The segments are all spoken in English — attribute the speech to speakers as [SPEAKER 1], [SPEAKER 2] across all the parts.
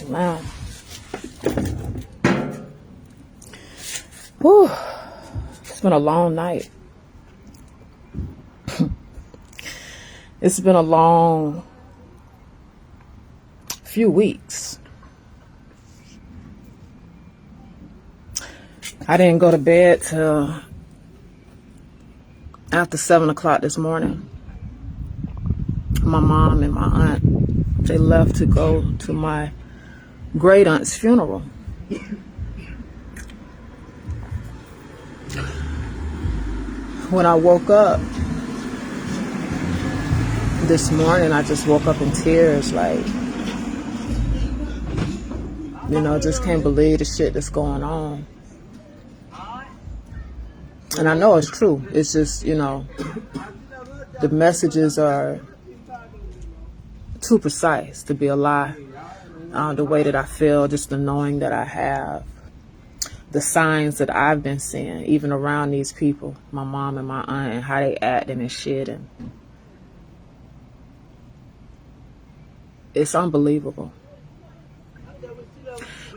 [SPEAKER 1] Man. Whew. It's been a long night. It's been a long few weeks. I didn't go to bed till after 7 o'clock this morning. My mom and my aunt, they left to go to my great aunt's funeral. When I woke up this morning, I just woke up in tears, like, just can't believe the shit that's going on. And I know it's true. It's just, the messages are too precise to be a lie. The way that I feel, just the knowing that I have, the signs that I've been seeing, even around these people, my mom and my aunt, and how they acting and shit, and it's unbelievable.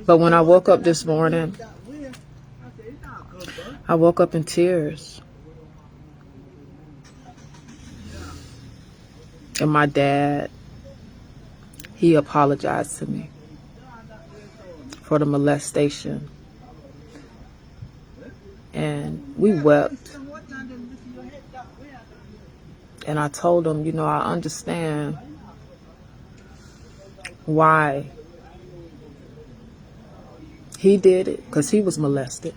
[SPEAKER 1] But when I woke up this morning, I woke up in tears. And my dad, he apologized to me for the molestation. And we wept. And I told him, I understand why he did it, because he was molested.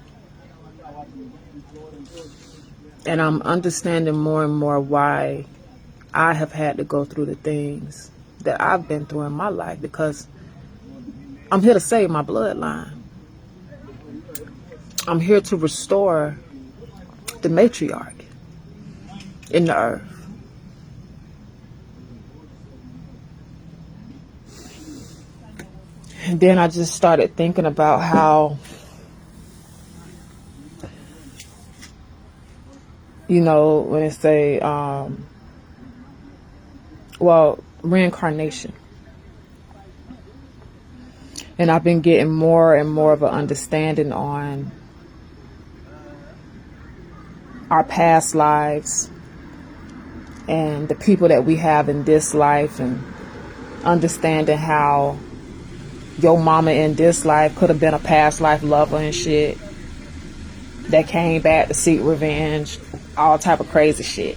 [SPEAKER 1] And I'm understanding more and more why I have had to go through the things that I've been through in my life, because I'm here to save my bloodline. I'm here to restore the matriarch in the earth. And then I just started thinking about how, when they say, reincarnation. And I've been getting more and more of an understanding on our past lives and the people that we have in this life, and understanding how your mama in this life could have been a past life lover and shit that came back to seek revenge, all type of crazy shit.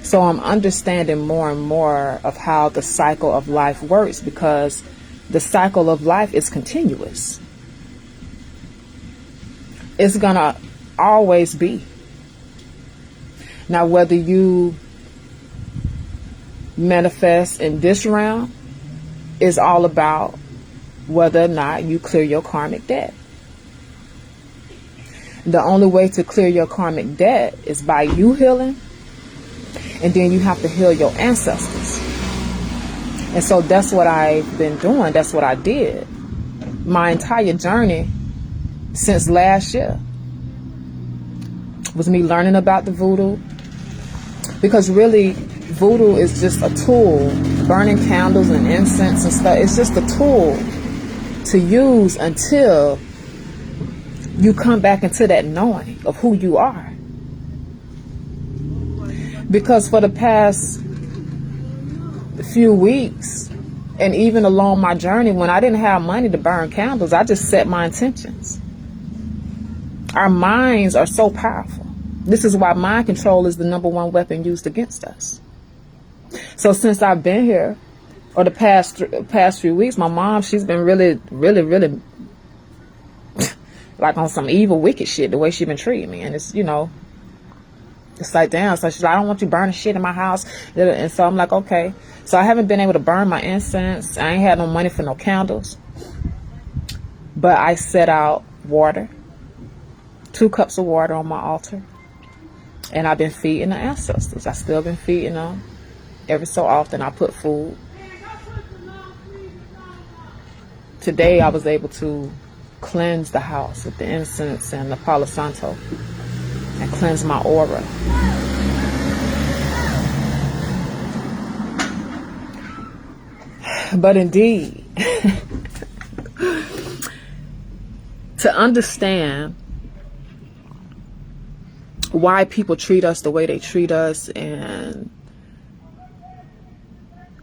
[SPEAKER 1] So I'm understanding more and more of how the cycle of life works, because the cycle of life is continuous. It's gonna always be. Now, whether you manifest in this realm is all about whether or not you clear your karmic debt. The only way to clear your karmic debt is by you healing, and then you have to heal your ancestors. And so that's what I've been doing. That's what I did. My entire journey since last year was me learning about the voodoo. Because really, voodoo is just a tool. Burning candles and incense and stuff, it's just a tool to use until you come back into that knowing of who you are. Because for the past few weeks, and even along my journey, when I didn't have money to burn candles, I just set my intentions. Our minds are so powerful. This is why mind control is the #1 weapon used against us. So since I've been here, or the past few weeks, my mom, she's been really, really, really like on some evil, wicked shit, the way she's been treating me. And it's, it's like, damn. So she's like, I don't want you burning shit in my house. And so I'm like, okay. So I haven't been able to burn my incense. I ain't had no money for no candles. But I set out water, 2 cups of water on my altar. And I've been feeding the ancestors. I still been feeding them. Every so often I put food. Today I was able to cleanse the house with the incense and the Palo Santo and cleanse my aura. But indeed, to understand why people treat us the way they treat us and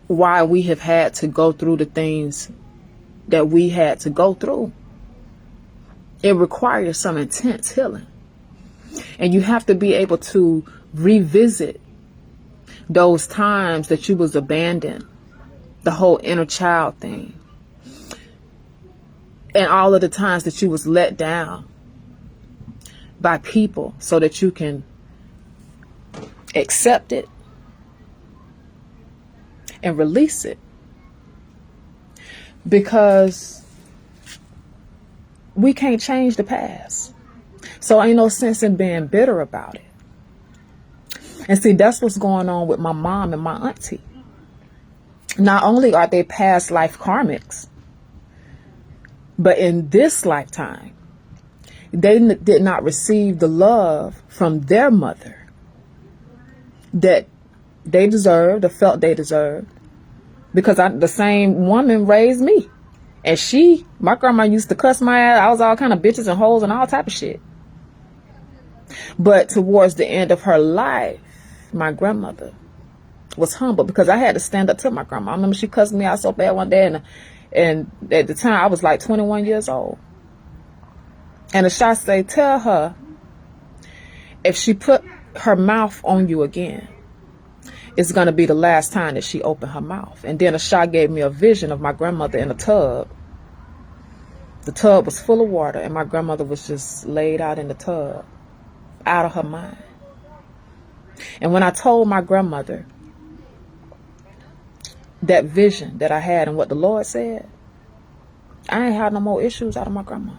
[SPEAKER 1] why we have had to go through the things that we had to go through. It requires some intense healing. And you have to be able to revisit those times that you was abandoned, the whole inner child thing, and all of the times that you was let down by people so that you can accept it and release it. Because we can't change the past. So ain't no sense in being bitter about it. And see, that's what's going on with my mom and my auntie. Not only are they past life karmics, but in this lifetime, they did not receive the love from their mother that they deserved or felt they deserved. Because the same woman raised me. And my grandma used to cuss my ass. I was all kind of bitches and hoes and all type of shit. But towards the end of her life, my grandmother was humble because I had to stand up to my grandma. I remember she cussed me out so bad one day, and at the time I was like 21 years old. And AhSha say, tell her if she put her mouth on you again, it's going to be the last time that she opened her mouth. And then AhSha gave me a vision of my grandmother in a tub. The tub was full of water, and my grandmother was just laid out in the tub, out of her mind. And when I told my grandmother that vision that I had and what the Lord said, I ain't had no more issues out of my grandma.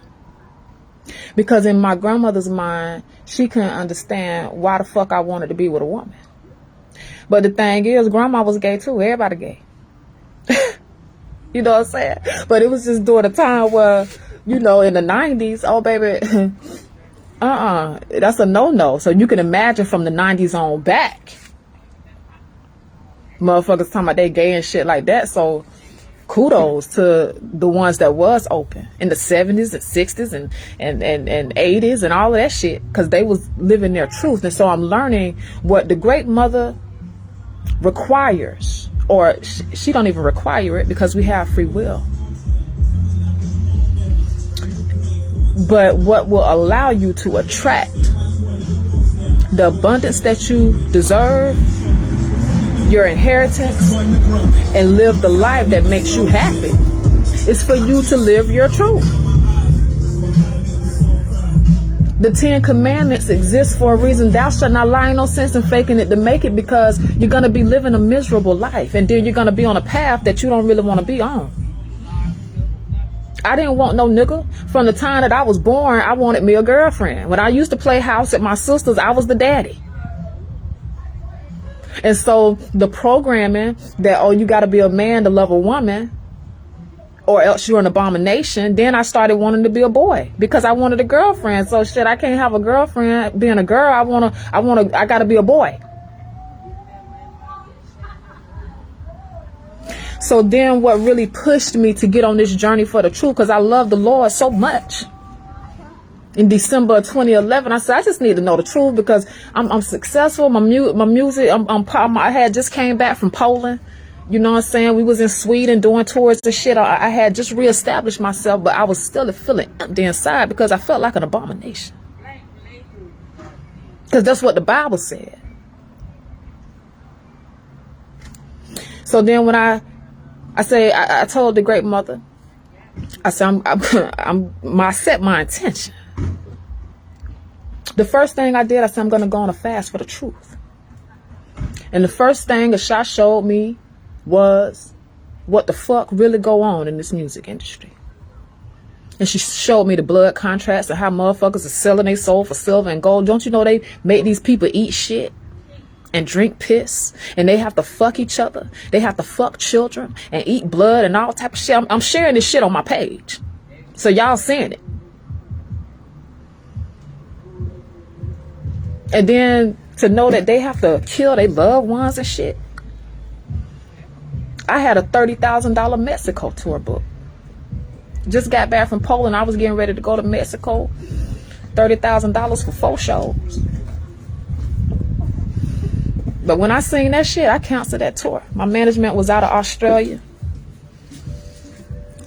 [SPEAKER 1] Because in my grandmother's mind, she couldn't understand why the fuck I wanted to be with a woman. But the thing is, grandma was gay too. Everybody gay. You know what I'm saying? But it was just during a time where, in the 90s, oh baby, that's a no-no. So you can imagine from the 90s on back, motherfuckers talking about they gay and shit like that. So kudos to the ones that was open in the 70s and 60s and 80s and all of that shit, because they was living their truth. And so I'm learning what the great mother requires, or she don't even require it because we have free will. But what will allow you to attract the abundance that you deserve, your inheritance, and live the life that makes you happy, is for you to live your truth. The 10 commandments exist for a reason. Thou shalt not lie. No sense in faking it to make it, because you're going to be living a miserable life, and then you're going to be on a path that you don't really want to be on. I didn't want no nigga. From the time that I was born, I wanted me a girlfriend. When I used to play house at my sister's, I was the daddy. And so the programming that, you got to be a man to love a woman, or else you're an abomination. Then I started wanting to be a boy because I wanted a girlfriend. So shit, I can't have a girlfriend being a girl. I got to be a boy. So then what really pushed me to get on this journey for the truth, because I love the Lord so much. In December of 2011, I said, I just need to know the truth, because I'm successful. My music, I had just came back from Poland. You know what I'm saying? We was in Sweden doing tours and shit. I had just reestablished myself, but I was still feeling empty inside because I felt like an abomination. Because that's what the Bible said. So then when I told the great mother, I said, I set my intention. The first thing I did, I said, I'm going to go on a fast for the truth. And the first thing AhSha showed me was what the fuck really go on in this music industry. And she showed me the blood contracts and how motherfuckers are selling their soul for silver and gold. Don't you know they make these people eat shit and drink piss, and they have to fuck each other, they have to fuck children and eat blood and all type of shit. I'm sharing this shit on my page, so y'all seeing it. And then to know that they have to kill their loved ones and shit. I had a $30,000 Mexico tour book. Just got back from Poland. I was getting ready to go to Mexico. $30,000 for 4 shows. But when I seen that shit, I canceled that tour. My management was out of Australia.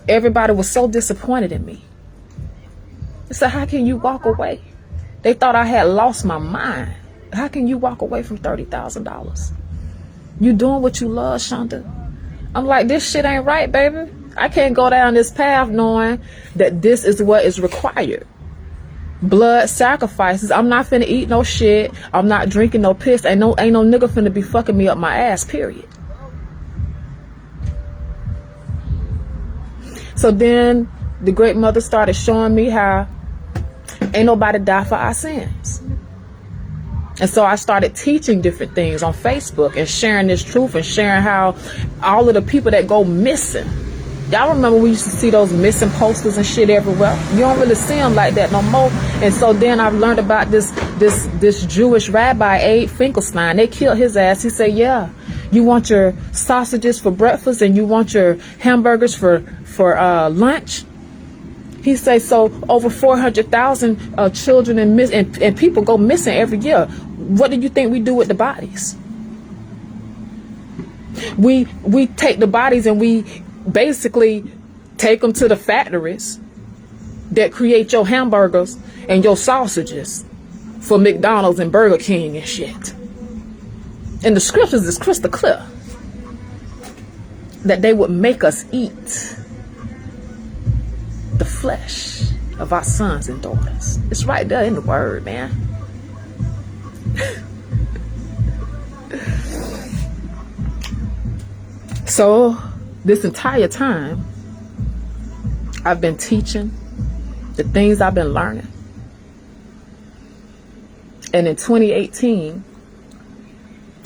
[SPEAKER 1] Everybody was so disappointed in me. They said, how can you walk away? They thought I had lost my mind. How can you walk away from $30,000? You doing what you love, Shonda? I'm like, this shit ain't right, baby. I can't go down this path knowing that this is what is required. Blood sacrifices. I'm not finna eat no shit. I'm not drinking no piss. Ain't no nigga finna be fucking me up my ass, period. So then the great mother started showing me how ain't nobody die for our sins. And so I started teaching different things on Facebook and sharing this truth and sharing how all of the people that go missing. Y'all remember we used to see those missing posters and shit everywhere? You don't really see them like that no more. And so then I've learned about this Jewish rabbi, Abe Finkelstein. They killed his ass. He said, yeah, you want your sausages for breakfast and you want your hamburgers for lunch? He says, so over 400,000 children and people go missing every year. What do you think we do with the bodies? We take the bodies and we basically take them to the factories that create your hamburgers and your sausages for McDonald's and Burger King and shit. And the scriptures is crystal clear that they would make us eat the flesh of our sons and daughters. It's right there in the word, man. So this entire time I've been teaching the things I've been learning. And in 2018,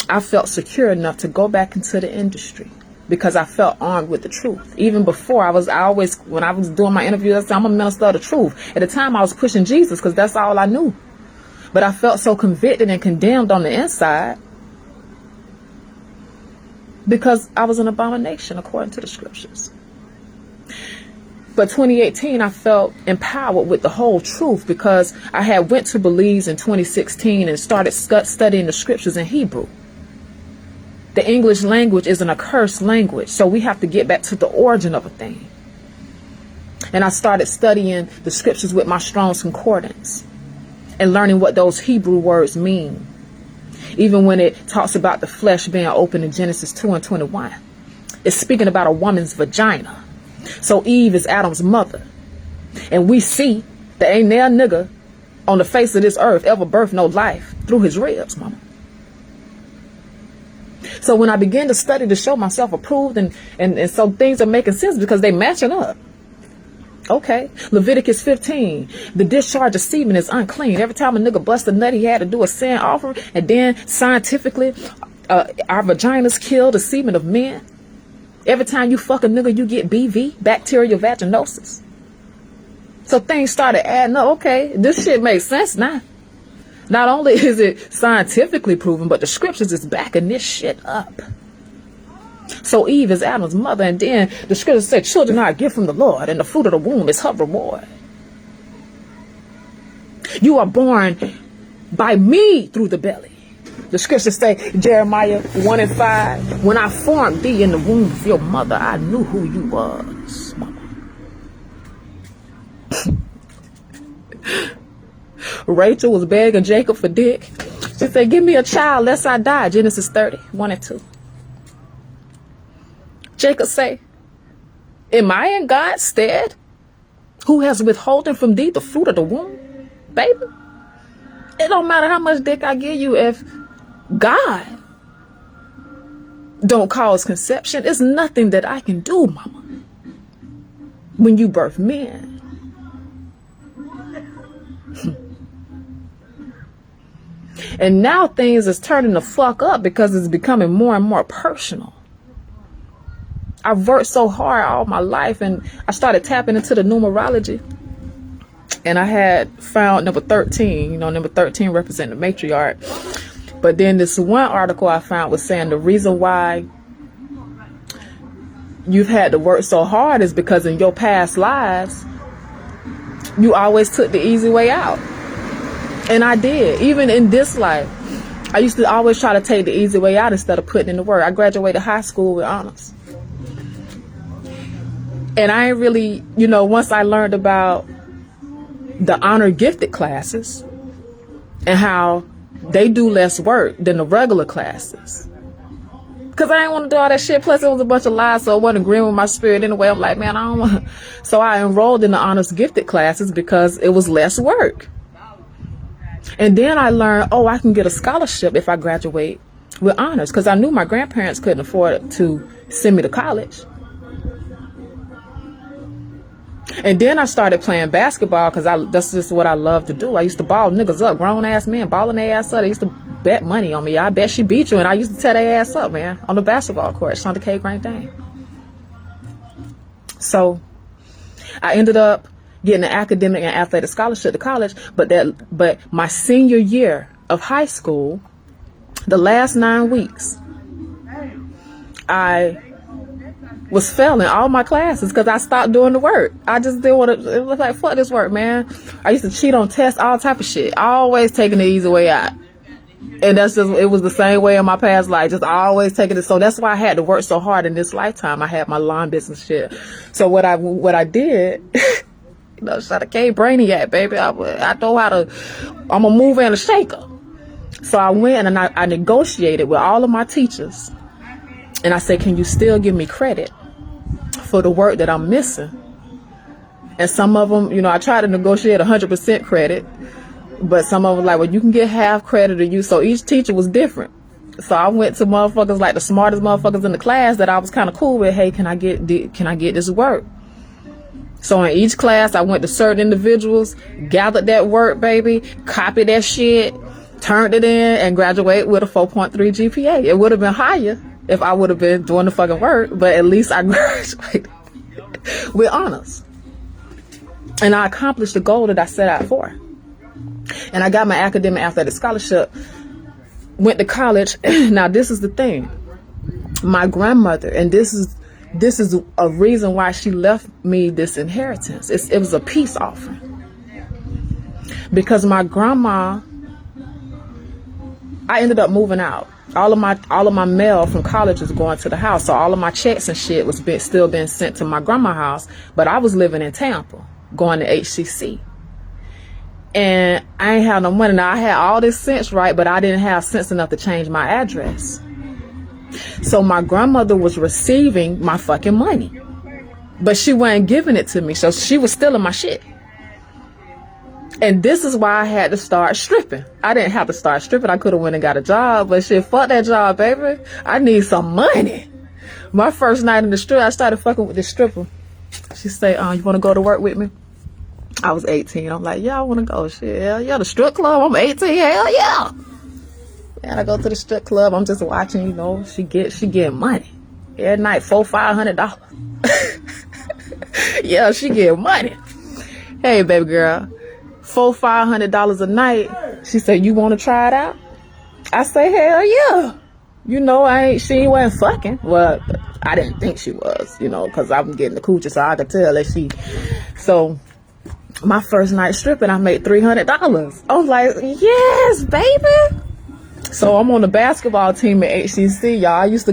[SPEAKER 1] I felt secure enough to go back into the industry because I felt armed with the truth. Even before, when I was doing my interviews, I said, I'm a minister of the truth. At the time, I was pushing Jesus because that's all I knew. But I felt so convicted and condemned on the inside because I was an abomination according to the scriptures. But 2018, I felt empowered with the whole truth because I had went to Belize in 2016 and started studying the scriptures in Hebrew. The English language is an accursed language, so we have to get back to the origin of a thing. And I started studying the scriptures with my Strong's Concordance and learning what those Hebrew words mean. Even when it talks about the flesh being open in Genesis 2:21, it's speaking about a woman's vagina. So Eve is Adam's mother. And we see that ain't there a nigga on the face of this earth ever birthed no life through his ribs, mama. So when I began to study to show myself approved and so things are making sense because they matching up. Okay, Leviticus 15, the discharge of semen is unclean. Every time a nigga bust a nut, he had to do a sin offering. And then scientifically, our vaginas kill the semen of men. Every time you fuck a nigga, you get BV, bacterial vaginosis. So things started adding up. Okay, this shit makes sense now. Not only is it scientifically proven, but the scriptures is backing this shit up. So Eve is Adam's mother, and then the scriptures said children are a gift from the Lord, and the fruit of the womb is her reward. You are born by me through the belly. The scriptures say, Jeremiah 1:5, when I formed thee in the womb of your mother, I knew who you was, mama. Rachel was begging Jacob for dick. She said, give me a child lest I die. Genesis 30:1-2. Jacob say, am I in God's stead, who has withholden from thee the fruit of the womb? Baby, it don't matter how much dick I give you if God don't cause conception. It's nothing that I can do, mama. When you birth men. And now things is turning the fuck up because it's becoming more and more personal. I've worked so hard all my life and I started tapping into the numerology. And I had found number 13, number 13 representing the matriarch. But then this one article I found was saying the reason why you've had to work so hard is because in your past lives, you always took the easy way out. And I did. Even in this life, I used to always try to take the easy way out instead of putting in the work. I graduated high school with honors. And I ain't really, once I learned about the honor gifted classes and how they do less work than the regular classes. Because I didn't want to do all that shit. Plus, it was a bunch of lies, so it wasn't agreeing with my spirit anyway. I'm like, man, I don't want. So I enrolled in the honors gifted classes because it was less work. And then I learned, I can get a scholarship if I graduate with honors. Because I knew my grandparents couldn't afford to send me to college. And then I started playing basketball because that's just what I love to do. I used to ball niggas up, grown ass men, balling their ass up. They used to bet money on me. I bet she beat you. And I used to tear their ass up, man, on the basketball court. Shonda K. Grand Dame. So I ended up getting an academic and athletic scholarship to college. But my senior year of high school, the last 9 weeks, I was failing all my classes because I stopped doing the work. I just didn't want to. It was like, fuck this work, man. I used to cheat on tests, all type of shit. Always taking the easy way out. And it was the same way in my past life. Just always taking it. So that's why I had to work so hard in this lifetime. I had my lawn business shit. So what I did, shot a K brainiac, baby. I know how to, I'm a mover and a shaker. So I went and I negotiated with all of my teachers. And I said, can you still give me credit for the work that I'm missing? And some of them, I tried to negotiate 100% credit, but some of them were like, well, you can get half credit or you. So each teacher was different. So I went to motherfuckers like the smartest motherfuckers in the class that I was kind of cool with. Hey, can I get this work? So in each class, I went to certain individuals, gathered that work, baby, copied that shit, turned it in, and graduated with a 4.3 GPA. It would have been higher if I would have been doing the fucking work, but at least I graduated with honors. And I accomplished the goal that I set out for. And I got my academic athletic scholarship, went to college. Now, this is the thing. My grandmother, and this is a reason why she left me this inheritance. It was a peace offering. Because my grandma, I ended up moving out. All of my mail from college was going to the house. So all of my checks and shit was still being sent to my grandma's house. But I was living in Tampa, going to HCC. And I ain't have no money. Now, I had all this sense, right? But I didn't have sense enough to change my address. So my grandmother was receiving my fucking money. But she wasn't giving it to me. So she was stealing my shit. And this is why I had to start stripping. I didn't have to start stripping. I could have went and got a job. But shit, fuck that job, baby. I need some money. My first night in the strip, I started fucking with this stripper. She said, you want to go to work with me? I was 18. I'm like, yeah, I want to go. Shit, hell yeah, the strip club. I'm 18. Hell yeah. And I go to the strip club. I'm just watching, she get money. Every night, $400-$500. Yeah, she get money. Hey, baby girl. $400-$500 a night. She said, you want to try it out? I say, hell yeah. She wasn't fucking. Well, I didn't think she was, because I'm getting the coochie, so I could tell that she. So my first night stripping, I made $300. I was like, yes, baby. So I'm on the basketball team at HCC, y'all. I used to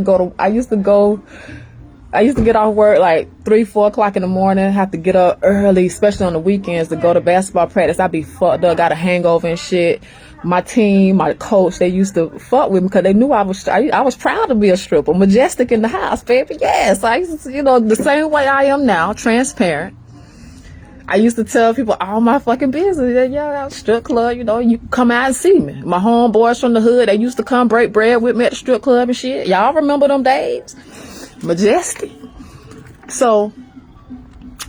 [SPEAKER 1] get off work like 3-4 o'clock in the morning, have to get up early, especially on the weekends, to go to basketball practice. I'd be fucked up, got a hangover and shit. My team, my coach, they used to fuck with me because they knew I was proud to be a stripper, majestic in the house, baby. Yes, I used to, the same way I am now, transparent. I used to tell people all my fucking business. Yeah, strip club, you come out and see me. My homeboys from the hood, they used to come break bread with me at the strip club and shit. Y'all remember them days? Majestic. So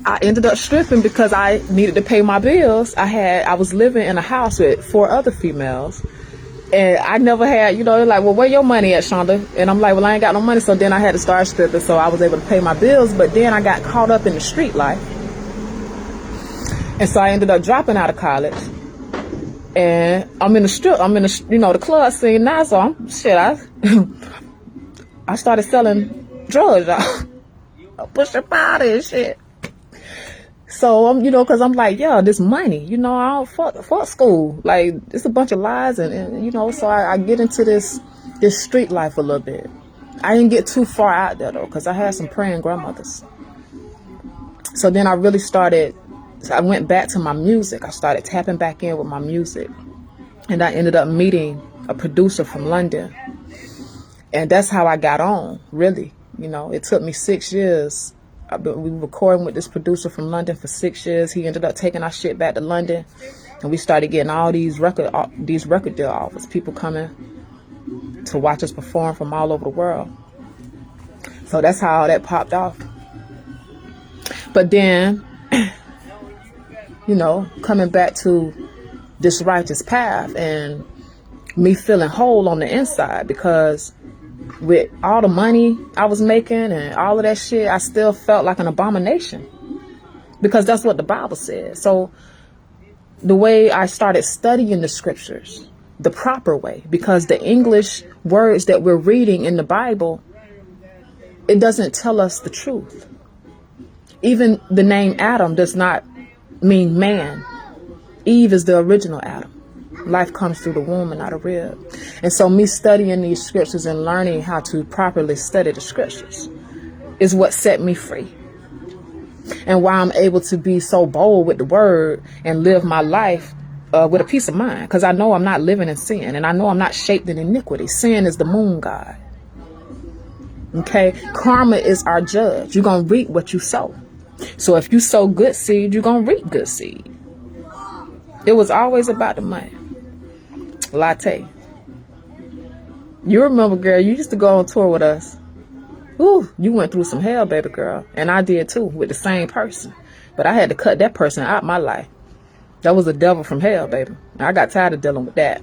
[SPEAKER 1] I ended up stripping because I needed to pay my bills. I was living in a house with 4 other females, and I never had, they're like, well, where your money at, Shonda? And I'm like, well, I ain't got no money. So then I had to start stripping, so I was able to pay my bills. But then I got caught up in the street life, and so I ended up dropping out of college. And I'm in the club scene now. So I started selling drugs, y'all. push up out and shit. So I'm, cause I'm like, yeah, this money, I don't fuck school. Like, it's a bunch of lies and so I get into this street life a little bit. I didn't get too far out there though, cause I had some praying grandmothers. So then I really I went back to my music. I started tapping back in with my music. And I ended up meeting a producer from London. And that's how I got on, really. It took me 6 years. We were recording with this producer from London for 6 years. He ended up taking our shit back to London. And we started getting all these record deal offers. People coming to watch us perform from all over the world. So that's how all that popped off. But then, coming back to this righteous path and me feeling whole on the inside, because with all the money I was making and all of that shit, I still felt like an abomination, because that's what the Bible says. So the way I started studying the scriptures, the proper way, because the English words that we're reading in the Bible, it doesn't tell us the truth. Even the name Adam does not mean man. Eve is the original Adam. Life comes through the womb and not a rib. And so me studying these scriptures and learning how to properly study the scriptures is what set me free. And why I'm able to be so bold with the word and live my life with a peace of mind. Because I know I'm not living in sin. And I know I'm not shaped in iniquity. Sin is the moon god. Okay? Karma is our judge. You're going to reap what you sow. So if you sow good seed, you're going to reap good seed. It was always about the money. Latte. You remember, girl, you used to go on tour with us. Ooh, you went through some hell, baby girl. And I did too, with the same person. But I had to cut that person out my life. That was a devil from hell, baby. I got tired of dealing with that.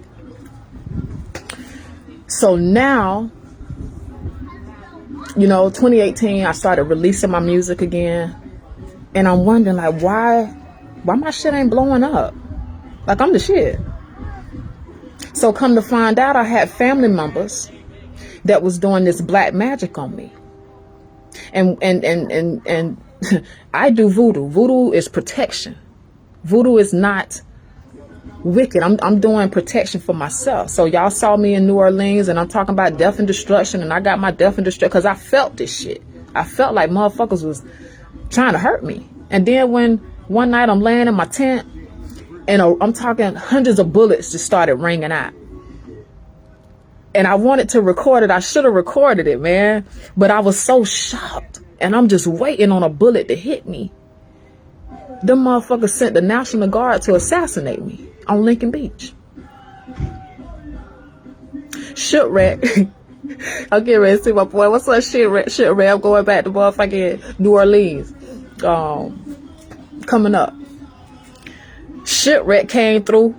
[SPEAKER 1] So now, 2018, I started releasing my music again. And I'm wondering, like, why my shit ain't blowing up? Like, I'm the shit. So come to find out, I had family members that was doing this black magic on me. And I do voodoo. Voodoo is protection. Voodoo is not wicked. I'm doing protection for myself. So y'all saw me in New Orleans and I'm talking about death and destruction, and I got my death and destruction because I felt this shit. I felt like motherfuckers was trying to hurt me. And then when one night I'm laying in my tent and I'm talking hundreds of bullets just started ringing out. And I wanted to record it. I should have recorded it, man. But I was so shocked. And I'm just waiting on a bullet to hit me. Them motherfuckers sent the National Guard to assassinate me on Lincoln Beach. Shipwreck. I'm getting ready to see my boy. What's up, shipwreck? I'm going back to motherfucking New Orleans. Coming up. Shipwreck came through.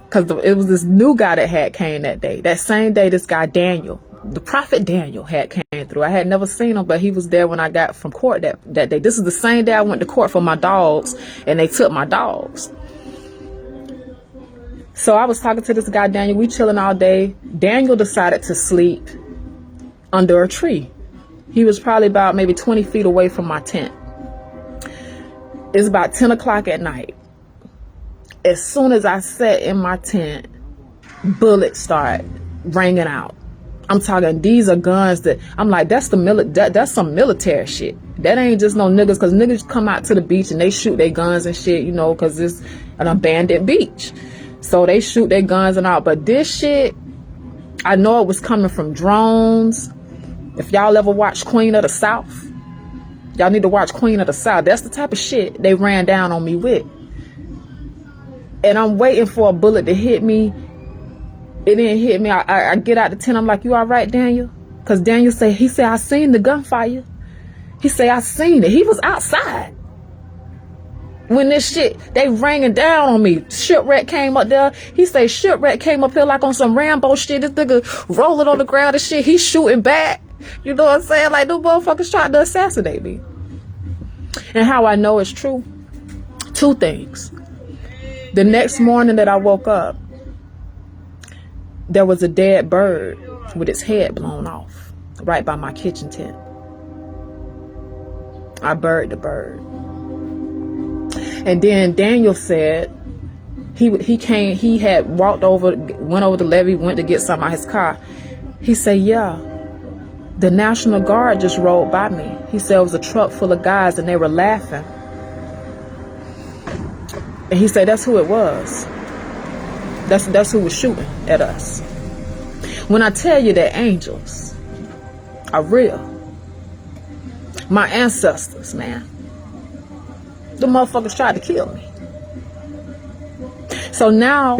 [SPEAKER 1] Because it was this new guy that had came that day. That same day, this guy, Daniel, the prophet Daniel, had came through. I had never seen him, but he was there when I got from court that day. This is the same day I went to court for my dogs, and they took my dogs. So I was talking to this guy, Daniel. We chilling all day. Daniel decided to sleep under a tree. He was probably about maybe 20 feet away from my tent. It's about 10 o'clock at night. As soon as I sat in my tent, bullets start ringing out. I'm talking, these are guns that I'm like, that's that's some military shit. That ain't just no niggas, because niggas come out to the beach and they shoot their guns and shit, because it's an abandoned beach. So they shoot their guns and all. But this shit, I know it was coming from drones. If y'all ever watch Queen of the South, y'all need to watch Queen of the South. That's the type of shit they ran down on me with. And I'm waiting for a bullet to hit me. It didn't hit me. I get out the tent. I'm like, you all right, Daniel? Because Daniel said, I seen the gunfire. He said, I seen it. He was outside. When this shit, they raining down on me. Shipwreck came up there. He said, Shipwreck came up here like on some Rambo shit. This nigga rolling on the ground and shit. He's shooting back. You know what I'm saying? Like, them motherfuckers tried to assassinate me. And how I know it's true? Two things. The next morning that I woke up, there was a dead bird with its head blown off right by my kitchen tent. I buried the bird. And then Daniel said he had walked over, went over the levee, went to get something out of his car. He said, yeah, the National Guard just rolled by me. He said it was a truck full of guys and they were laughing. And he said that's who it was. That's who was shooting at us. When I tell you that angels are real, my ancestors, man, the motherfuckers tried to kill me. So now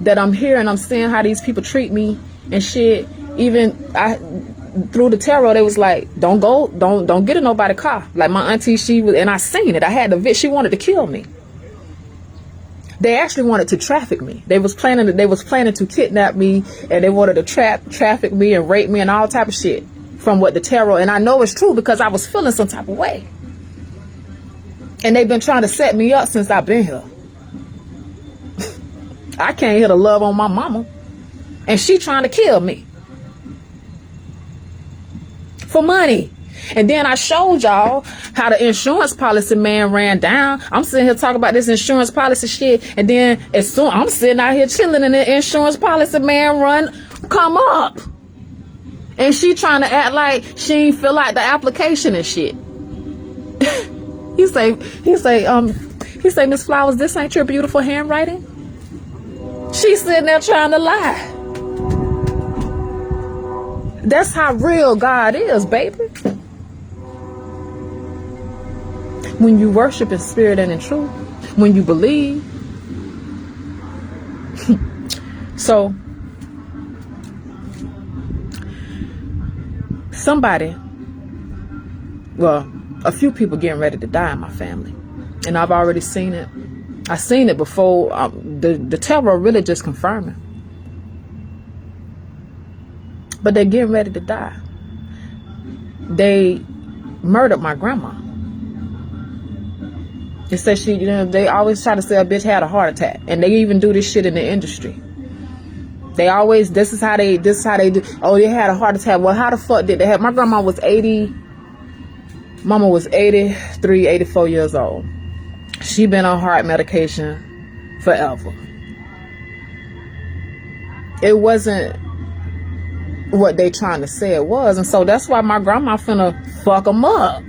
[SPEAKER 1] that I'm here and I'm seeing how these people treat me and shit, even through the tarot, they was like, don't get in nobody's car. Like my auntie, she was, and I seen it. I had the she wanted to kill me. They actually wanted to traffic me. They was planning to kidnap me, and they wanted to traffic me and rape me and all type of shit from what the tarot. And I know it's true because I was feeling some type of way. And they've been trying to set me up since I've been here. I can't hear the love on my mama, and she trying to kill me for money. And then I showed y'all how the insurance policy man ran down. I'm sitting here talking about this insurance policy shit, and then as soon I'm sitting out here chilling, and the insurance policy man come up, and she trying to act like she ain't fill out the application and shit. He say, Miss Flowers, this ain't your beautiful handwriting. She's sitting there trying to lie. That's how real God is, baby. When you worship in spirit and in truth, when you believe. So, a few people getting ready to die in my family. And I've already seen it. I seen it before. The tarot really just confirming. But they're getting ready to die. They murdered my grandma. They said they always try to say a bitch had a heart attack. And they even do this shit in the industry. This is how they do. Oh, they had a heart attack. Well, how the fuck did they have? My grandma was 80. Mama was 83, 84 years old. She been on heart medication forever. It wasn't what they trying to say it was. And so that's why my grandma finna fuck them up.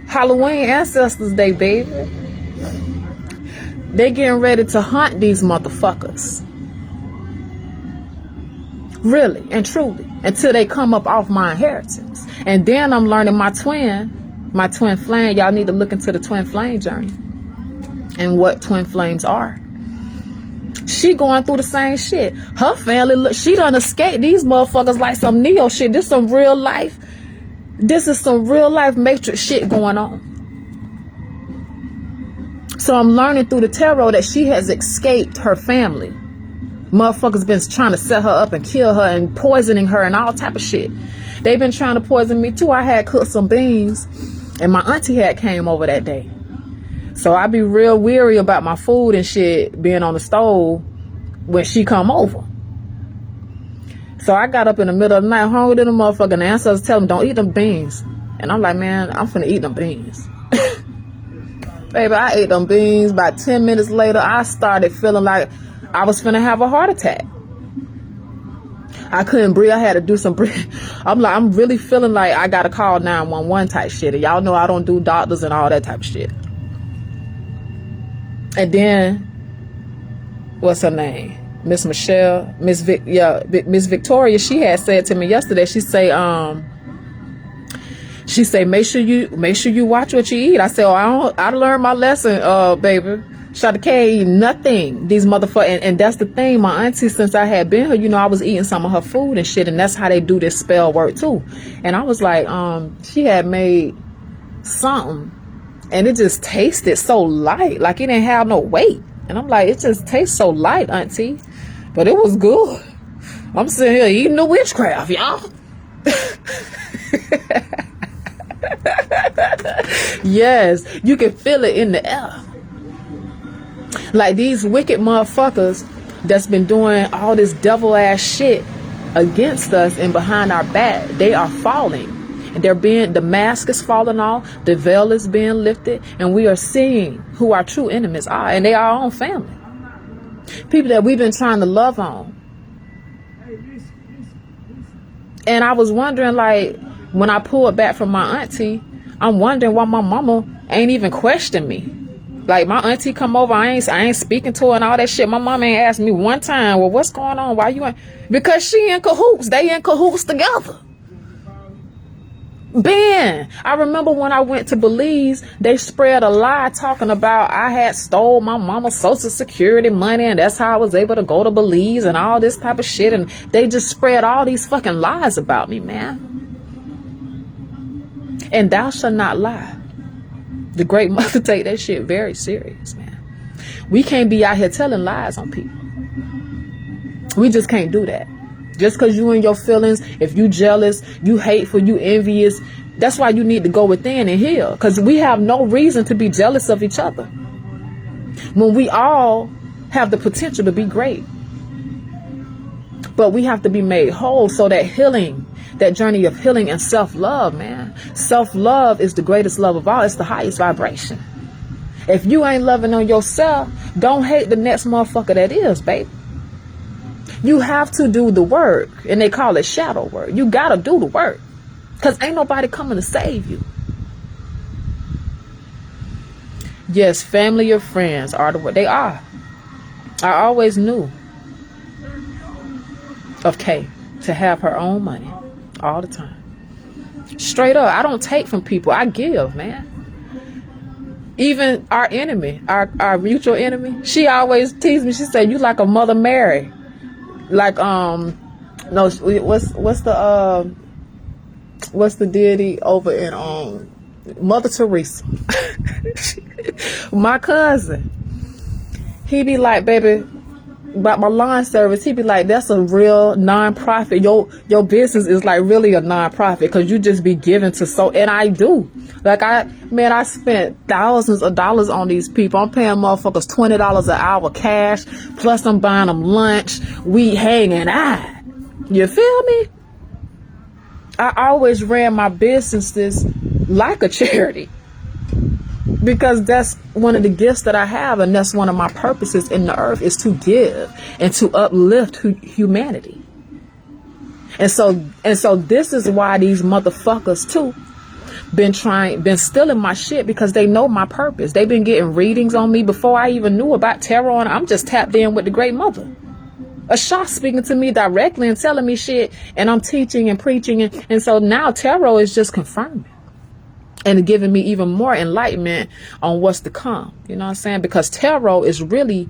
[SPEAKER 1] Halloween Ancestors Day, baby. They getting ready to hunt these motherfuckers. Really and truly. Until they come up off my inheritance. And then I'm learning my twin flame. Y'all need to look into the twin flame journey. And what twin flames are. She going through the same shit. Her family, she done escaped these motherfuckers like some Neo shit. This is some real life Matrix shit going on. So I'm learning through the tarot that she has escaped her family. Motherfuckers been trying to set her up and kill her and poisoning her and all type of shit. They've been trying to poison me too. I had cooked some beans and my auntie had came over that day. So I be real weary about my food and shit being on the stove when she come over. So I got up in the middle of the night, hungry than a motherfucker, and the ancestors tell me, don't eat them beans. And I'm like, man, I'm finna eat them beans. Baby, I ate them beans. About 10 minutes later, I started feeling like I was finna have a heart attack. I couldn't breathe. I had to do some breathing. I'm really feeling like I gotta call 911 type shit. And y'all know I don't do doctors and all that type of shit. And then, what's her name? Miss Michelle, Miss Victoria, she had said to me yesterday, she say, make sure you watch what you eat. I said, I learned my lesson, baby. Shawty can't eat nothing. These motherfuckers, and that's the thing. My auntie, since I had been here, I was eating some of her food and shit, and that's how they do this spell work too. And I was like, she had made something, and it just tasted so light, like it didn't have no weight. And I'm like, it just tastes so light, auntie, but it was good. I'm sitting here eating the witchcraft, y'all. Yes, you can feel it in the air. Like these wicked motherfuckers that's been doing all this devil ass shit against us and behind our back, they are falling. And the mask is falling off, the veil is being lifted, and we are seeing who our true enemies are, and they are our own family. People that we've been trying to love on. And I was wondering, like, when I pulled back from my auntie, I'm wondering why my mama ain't even questioned me. Like, my auntie come over, I ain't speaking to her and all that shit. My mama ain't asked me one time, well, what's going on? Why you ain't? Because she in cahoots. They in cahoots together. Ben, I remember when I went to Belize, they spread a lie talking about I had stole my mama's social security money, and that's how I was able to go to Belize and all this type of shit. And they just spread all these fucking lies about me, man. And thou shalt not lie. The great mother take that shit very serious, man. We can't be out here telling lies on people. We just can't do that. Just because you in your feelings, if you jealous, you hateful, you envious, that's why you need to go within and heal. Because we have no reason to be jealous of each other, when we all have the potential to be great. But we have to be made whole, so that healing, that journey of healing and self-love, man. Self-love is the greatest love of all. It's the highest vibration. If you ain't loving on yourself, don't hate the next motherfucker that is, baby. You have to do the work, and they call it shadow work. You gotta do the work, because ain't nobody coming to save you. Yes, family or friends are the what they are. I always knew of Kay to have her own money all the time. Straight up, I don't take from people. I give, man. Even our enemy, our mutual enemy, she always teased me. She said, "You like a Mother Mary." Like, no, what's the deity over in Mother Teresa? My cousin, he be like, baby, about my lawn service, he be like, that's a real non-profit. Your business is like really a non-profit, because you just be giving to and I do. Like, I spent thousands of dollars on these people. I'm paying motherfuckers $20 an hour cash, plus I'm buying them lunch, we hanging out. You feel me? I always ran my businesses like a charity, because that's one of the gifts that I have, and that's one of my purposes in the earth, is to give and to uplift humanity. And so this is why these motherfuckers too been stealing my shit, because they know my purpose. They've been getting readings on me before I even knew about tarot, and I'm just tapped in with the great mother. AhSha speaking to me directly and telling me shit, and I'm teaching and preaching, and so now tarot is just confirming and giving me even more enlightenment on what's to come. You know what I'm saying? Because tarot is really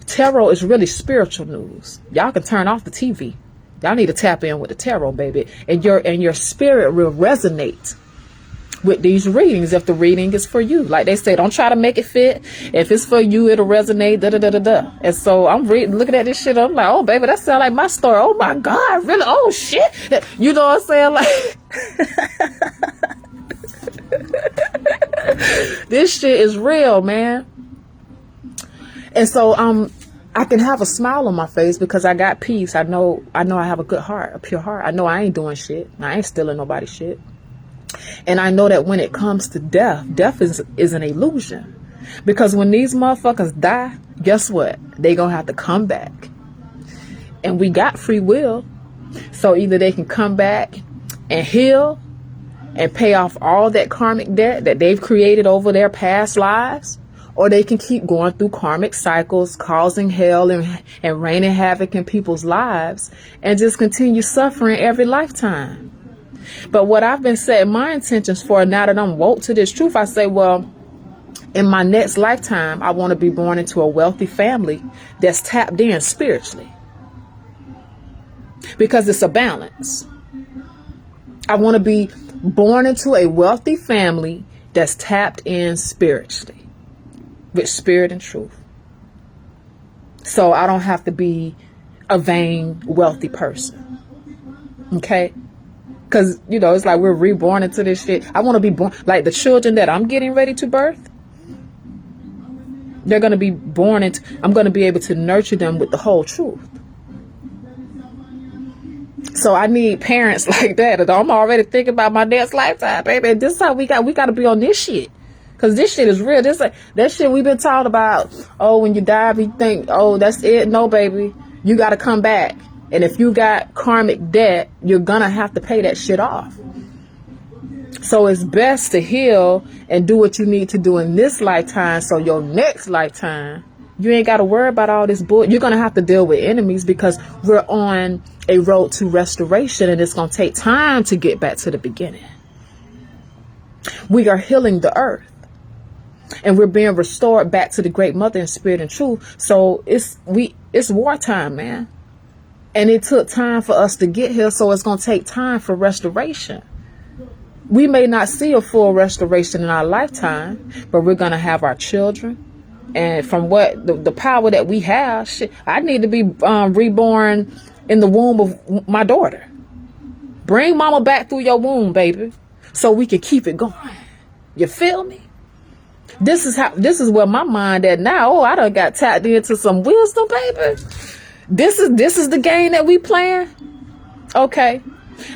[SPEAKER 1] spiritual news. Y'all can turn off the TV. Y'all need to tap in with the tarot, baby. And your spirit will resonate with these readings if the reading is for you. Like they say, don't try to make it fit. If it's for you, it'll resonate, da da da da da. And so I'm looking at this shit, I'm like, oh baby, that sounds like my story. Oh my God, really? Oh shit. You know what I'm saying? Like this shit is real, man. And so I can have a smile on my face because I got peace. I know I have a good heart, a pure heart. I know I ain't doing shit. I ain't stealing nobody's shit. And I know that when it comes to death is an illusion. Because when these motherfuckers die, guess what? They gonna have to come back. And we got free will. So either they can come back and heal and pay off all that karmic debt that they've created over their past lives, or they can keep going through karmic cycles, causing hell and raining havoc in people's lives, and just continue suffering every lifetime. But what I've been setting my intentions for, now that I'm woke to this truth, I say, well, in my next lifetime, I want to be born into a wealthy family that's tapped in spiritually. Because it's a balance. I want to be born into a wealthy family that's tapped in spiritually, with spirit and truth. So I don't have to be a vain, wealthy person. Okay? Because, you know, it's like we're reborn into this shit. I want to be born, like the children that I'm getting ready to birth. They're going to be born into, I'm going to be able to nurture them with the whole truth. So I need parents like that. I'm already thinking about my next lifetime, baby. And this is how we got to be on this shit. Cause this shit is real. This that shit we've been taught about. Oh, when you die, we think, oh, that's it. No, baby, you got to come back. And if you got karmic debt, you're gonna have to pay that shit off. So it's best to heal and do what you need to do in this lifetime. So your next lifetime, you ain't got to worry about all this bull. You're gonna have to deal with enemies because we're on a road to restoration, and it's gonna take time to get back to the beginning. We are healing the earth. And we're being restored back to the great mother in spirit and truth. So it's wartime, man. And it took time for us to get here. So it's going to take time for restoration. We may not see a full restoration in our lifetime, but we're going to have our children. And from what the power that we have, shit, I need to be reborn in the womb of my daughter. Bring mama back through your womb, baby, so we can keep it going. You feel me? This is where my mind at now. Oh, I done got tapped into some wisdom, baby. This is the game that we playing. Okay.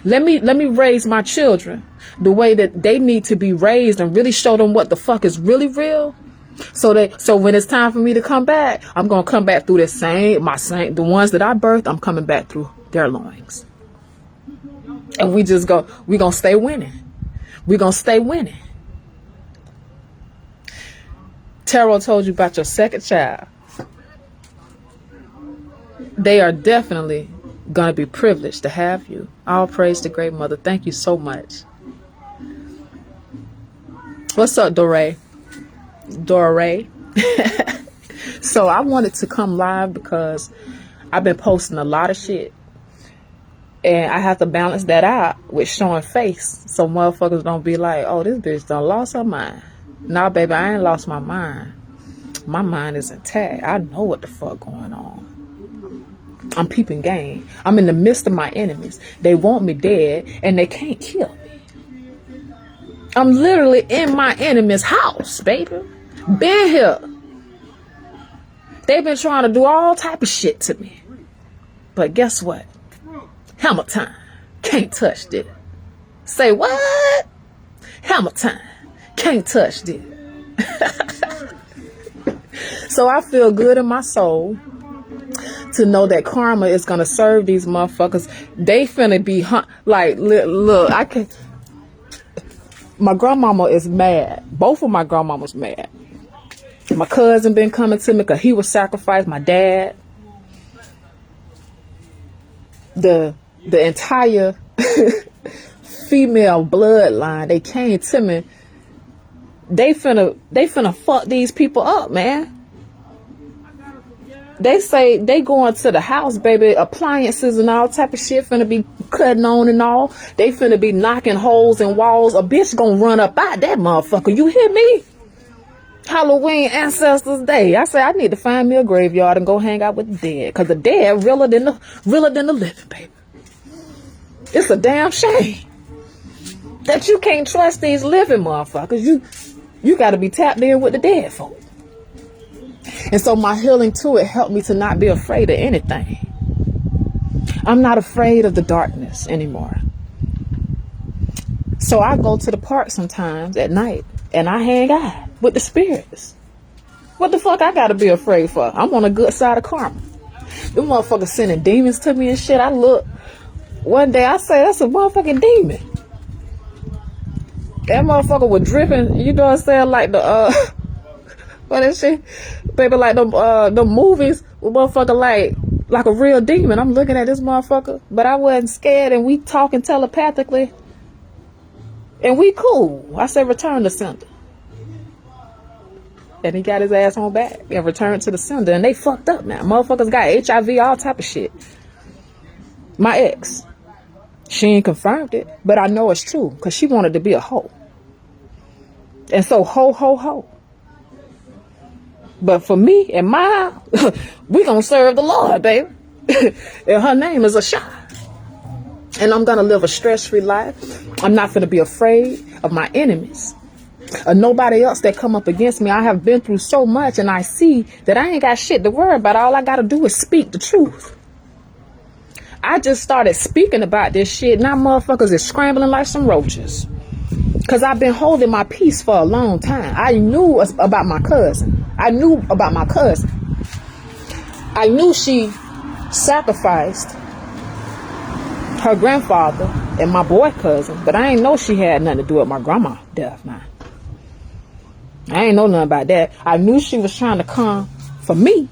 [SPEAKER 1] Let me raise my children the way that they need to be raised and really show them what the fuck is really real. So when it's time for me to come back, I'm gonna come back through the ones that I birthed, I'm coming back through their loins. And we gonna stay winning. We're gonna stay winning. Tarot told you about your second child. They are definitely going to be privileged to have you. All praise to Great Mother. Thank you so much. What's up, Dore? So I wanted to come live because I've been posting a lot of shit. And I have to balance that out with showing face. So motherfuckers don't be like, oh, this bitch done lost her mind. Nah, baby, I ain't lost my mind. My mind is intact. I know what the fuck going on. I'm peeping game. I'm in the midst of my enemies. They want me dead and they can't kill me. I'm literally in my enemy's house, baby. Been here. They've been trying to do all type of shit to me. But guess what? Hammer time. Can't touch this. Say what? Hammer time. Can't touch this. So I feel good in my soul to know that karma is going to serve these motherfuckers. They finna be like, look, my grandmama is mad. Both of my grandmamas mad. My cousin been coming to me because he was sacrificed. My dad. The entire female bloodline, they came to me. They finna fuck these people up, man. They say they going to the house, baby. Appliances and all type of shit finna be cutting on and all. They finna be knocking holes in walls. A bitch gonna run up out that motherfucker. You hear me? Halloween Ancestors Day. I say I need to find me a graveyard and go hang out with the dead. Cause the dead realer than the living, baby. It's a damn shame that you can't trust these living motherfuckers. You got to be tapped in with the dead folk. And so my healing to it helped me to not be afraid of anything. I'm not afraid of the darkness anymore. So I go to the park sometimes at night and I hang out with the spirits. What the fuck I got to be afraid for? I'm on the good side of karma. Them motherfuckers sending demons to me and shit. I look one day, I say that's a motherfucking demon. That motherfucker was dripping, you know what I'm saying, like the what is shit? Baby, like the movies with motherfucker like a real demon. I'm looking at this motherfucker, but I wasn't scared, and we talking telepathically. And we cool. I said return to sender. And he got his ass on back and returned to the sender, and they fucked up now. Motherfuckers got HIV, all type of shit. My ex, she ain't confirmed it, but I know it's true because she wanted to be a hoe. And so ho. But for me and my house, we gonna serve the Lord, baby. And her name is AhSha. And I'm gonna live a stress-free life. I'm not gonna be afraid of my enemies or nobody else that come up against me. I have been through so much, and I see that I ain't got shit to worry about. All I gotta do is speak the truth. I just started speaking about this shit. Now motherfuckers is scrambling like some roaches. Because I've been holding my peace for a long time. I knew about my cousin. I knew she sacrificed her grandfather and my boy cousin. But I ain't know she had nothing to do with my grandma's death, man. I ain't know nothing about that. I knew she was trying to come for me.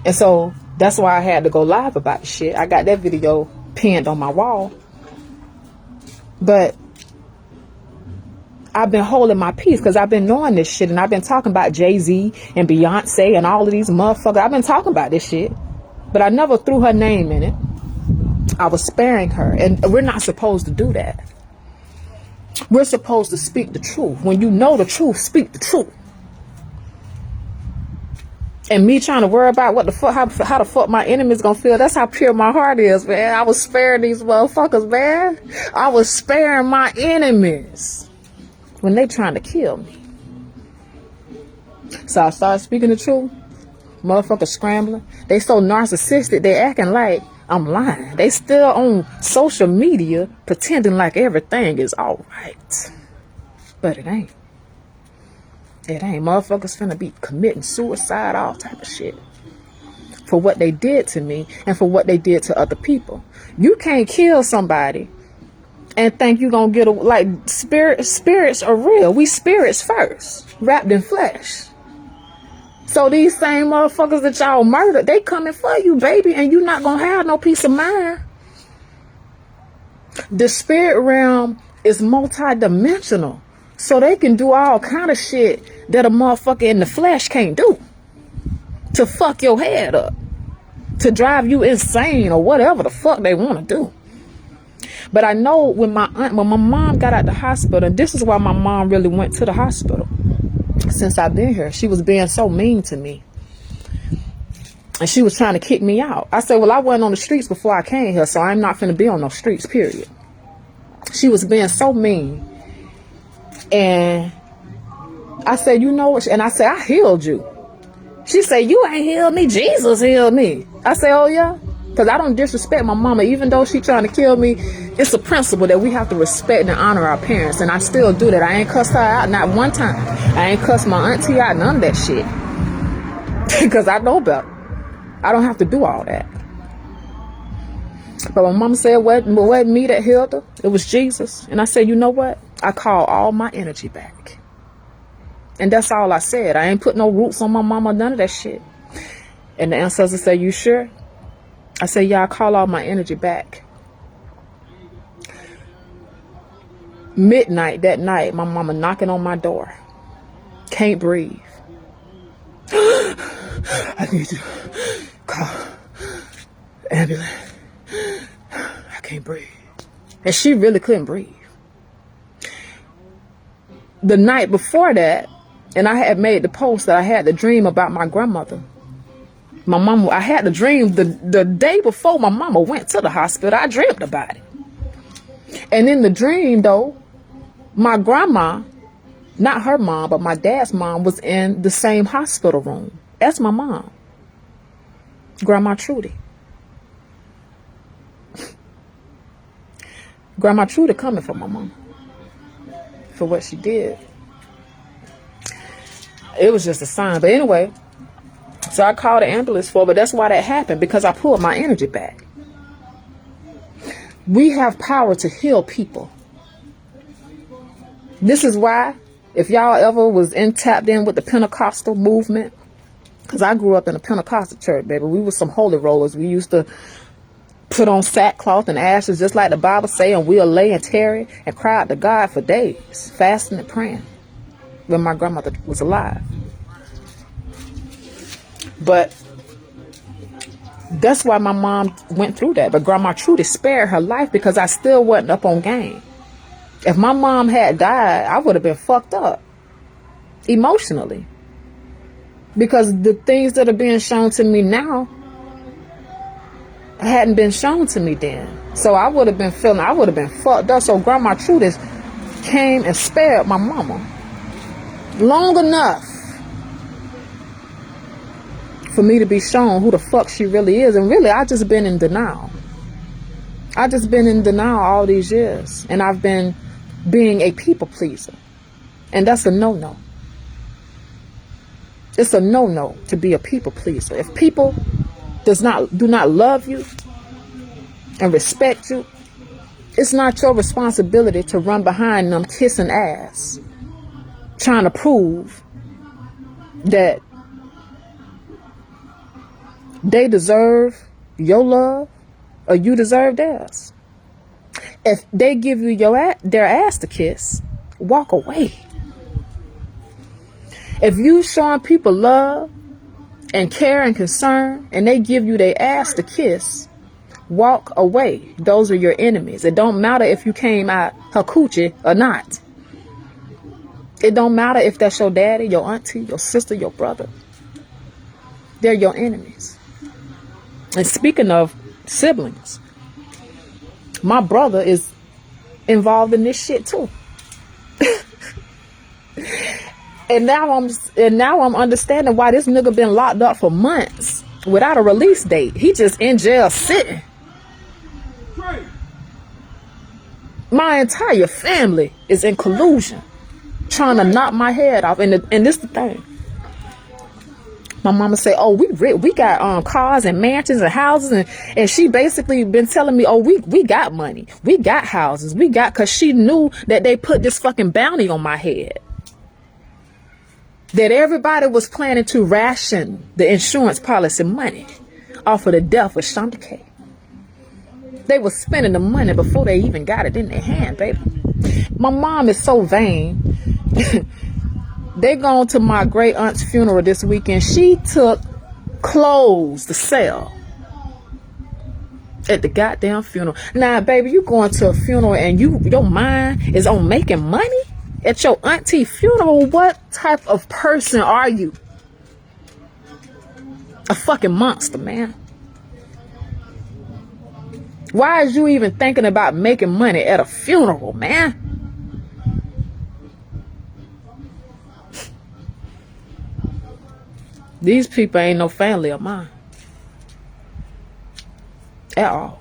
[SPEAKER 1] And so that's why I had to go live about the shit. I got that video pinned on my wall. But I've been holding my peace because I've been knowing this shit. And I've been talking about Jay-Z and Beyonce and all of these motherfuckers. I've been talking about this shit. But I never threw her name in it. I was sparing her. And we're not supposed to do that. We're supposed to speak the truth. When you know the truth, speak the truth. And me trying to worry about what the fuck, how the fuck my enemy's gonna feel. That's how pure my heart is, man. I was sparing these motherfuckers, man. I was sparing my enemies when they trying to kill me. So I started speaking the truth. Motherfuckers scrambling. They so narcissistic, they acting like I'm lying. They still on social media pretending like everything is all right. But it ain't. It ain't. Motherfuckers finna be committing suicide, all type of shit. For what they did to me and for what they did to other people. You can't kill somebody and think you gonna get a, like, spirits are real. We spirits first, wrapped in flesh. So these same motherfuckers that y'all murdered, they coming for you, baby, and you not gonna have no peace of mind. The spirit realm is multi-dimensional. So they can do all kind of shit that a motherfucker in the flesh can't do. To fuck your head up. To drive you insane or whatever the fuck they want to do. But I know when my mom got out the hospital, and this is why my mom really went to the hospital. Since I've been here, she was being so mean to me. And she was trying to kick me out. I said, well, I wasn't on the streets before I came here, so I'm not finna be on no streets, period. She was being so mean. And I said, you know what? And I said, I healed you. She said, you ain't healed me. Jesus healed me. I said, oh, yeah? Because I don't disrespect my mama. Even though she trying to kill me, it's a principle that we have to respect and honor our parents. And I still do that. I ain't cussed her out not one time. I ain't cussed my auntie out, none of that shit. Because I know better. I don't have to do all that. But my mama said it wasn't me that healed her. It was Jesus. And I said, you know what? I call all my energy back. And that's all I said. I ain't put no roots on my mama, none of that shit. And the ancestors said, you sure? I said, yeah, I call all my energy back. Midnight that night, my mama knocking on my door. Can't breathe. I need you to call ambulance. I can't breathe. And she really couldn't breathe. The night before that, and I had made the post that I had the dream about my grandmother. My mama, I had the dream the day before my mama went to the hospital. I dreamed about it. And in the dream, though, my grandma, not her mom, but my dad's mom, was in the same hospital room as my mom, Grandma Trudy. Grandma Trudy coming for my mom for what she did. It was just a sign. But anyway, so I called the ambulance for her, but that's why that happened, because I pulled my energy back. We have power to heal people. This is why, if y'all ever was tapped in with the Pentecostal movement, because I grew up in a Pentecostal church, baby. We were some holy rollers. We used to put on sackcloth and ashes, just like the Bible say, and we'll lay and tarry and cry out to God for days, fasting and praying, when my grandmother was alive. But that's why my mom went through that. But Grandma Trudy spared her life because I still wasn't up on game. If my mom had died, I would have been fucked up emotionally. Because the things that are being shown to me now hadn't been shown to me then. So I would have been fucked up. So Grandma Trudy came and spared my mama long enough for me to be shown who the fuck she really is. And really, I just been in denial. I just been in denial all these years. And I've been being a people pleaser. And that's a no-no. It's a no-no to be a people pleaser. If people do not love you and respect you, it's not your responsibility to run behind them kissing ass, trying to prove that they deserve your love or you deserve theirs. If they give you their ass to kiss, walk away. If you showing people love and care and concern and they give you their ass to kiss, walk away. Those are your enemies. It don't matter if you came out her coochie or not. It don't matter if that's your daddy, your auntie, your sister, your brother. They're your enemies. And speaking of siblings, my brother is involved in this shit too. And now I'm understanding why this nigga been locked up for months without a release date. He just in jail sitting. My entire family is in collusion, trying to knock my head off. And this is the thing. My mama say, oh, we got cars and mansions and houses, and she basically been telling me, oh, we got money, we got houses, cause she knew that they put this fucking bounty on my head. That everybody was planning to ration the insurance policy money off of the death of Shonda K. They were spending the money before they even got it in their hand, baby. My mom is so vain. They gone to my great aunt's funeral this weekend. She took clothes to sell at the goddamn funeral. Now, baby, you going to a funeral and your mind is on making money at your auntie funeral? What type of person are you? A fucking monster, man. Why is you even thinking about making money at a funeral, man? These people ain't no family of mine. At all.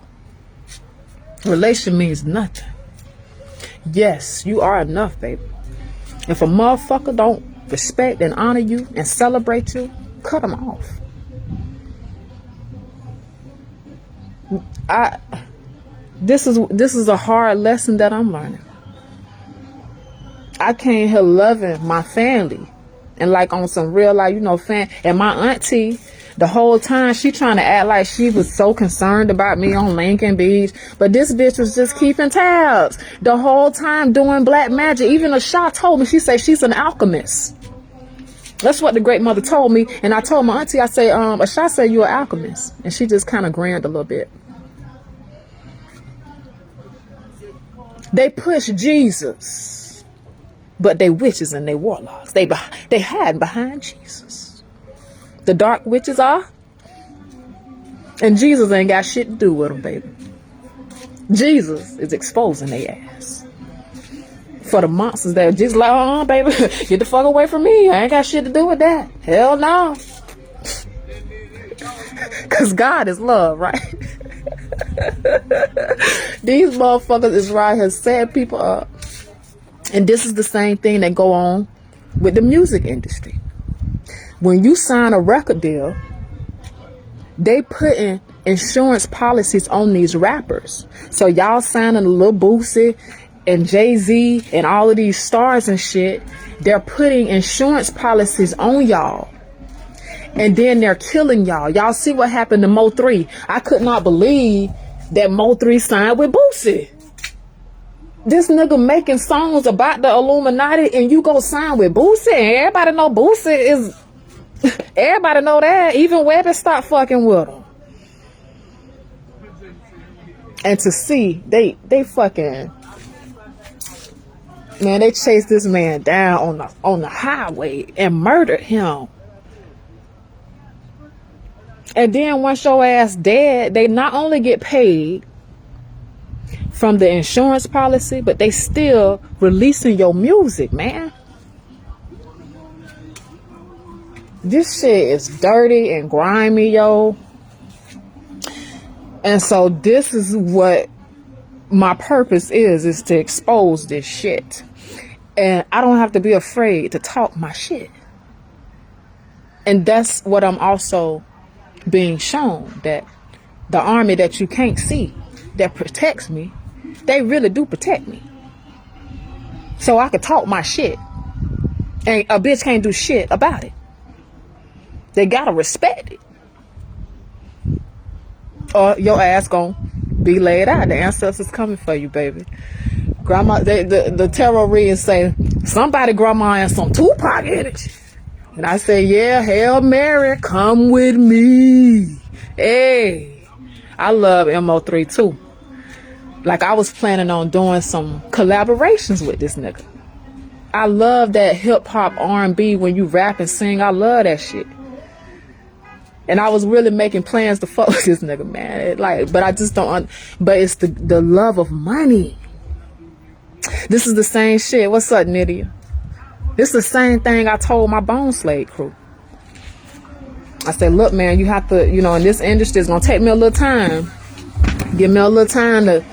[SPEAKER 1] Relation means nothing. Yes, you are enough, baby. If a motherfucker don't respect and honor you and celebrate you, cut them off. This is a hard lesson that I'm learning. I came here loving my family and like on some real life, and my auntie, the whole time she trying to act like she was so concerned about me on Lincoln Beach, but this bitch was just keeping tabs the whole time doing black magic. Even AhSha told me, she said she's an alchemist. That's what the great mother told me. And I told my auntie, I say, AhSha said you're an alchemist. And she just kind of grinned a little bit. They push Jesus, but they witches and they warlocks. They hide behind Jesus. The dark witches are. And Jesus ain't got shit to do with them, baby. Jesus is exposing their ass. For the monsters that are just like, baby, get the fuck away from me. I ain't got shit to do with that. Hell no. Because God is love, right? These motherfuckers is right here setting people up. And this is the same thing that go on with the music industry. When you sign a record deal, they putting insurance policies on these rappers. So y'all signing a Lil Boosie and Jay-Z and all of these stars and shit, they're putting insurance policies on y'all. And then they're killing y'all. Y'all see what happened to Mo 3. I could not believe that Mo 3 signed with Boosie. This nigga making songs about the Illuminati and you go sign with Boosie. And everybody know Boosie is... Everybody know that. Even Webby stopped fucking with him. And to see, they fucking... Man, they chased this man down on the highway and murdered him. And then once your ass dead, they not only get paid from the insurance policy, but they still releasing your music, man. This shit is dirty and grimy, yo. And so this is what my purpose is to expose this shit. And I don't have to be afraid to talk my shit. And that's what I'm also being shown, that the army that you can't see that protects me, they really do protect me. So I can talk my shit. And a bitch can't do shit about it. They gotta respect it. Or your ass gonna be laid out. The ancestors coming for you, baby. Grandma, the tarot readers say, somebody grandma and some Tupac energy. And I say, yeah, Hail Mary, come with me. Hey, I love MO3 too. Like, I was planning on doing some collaborations with this nigga. I love that hip hop R&B when you rap and sing. I love that shit. And I was really making plans to fuck with this nigga, man. But I just don't. But it's the love of money. This is the same shit. What's up, Nydia? This is the same thing I told my Bone Slave crew. I said, look, man, you have to, in this industry, it's gonna take me a little time. Give me a little time to,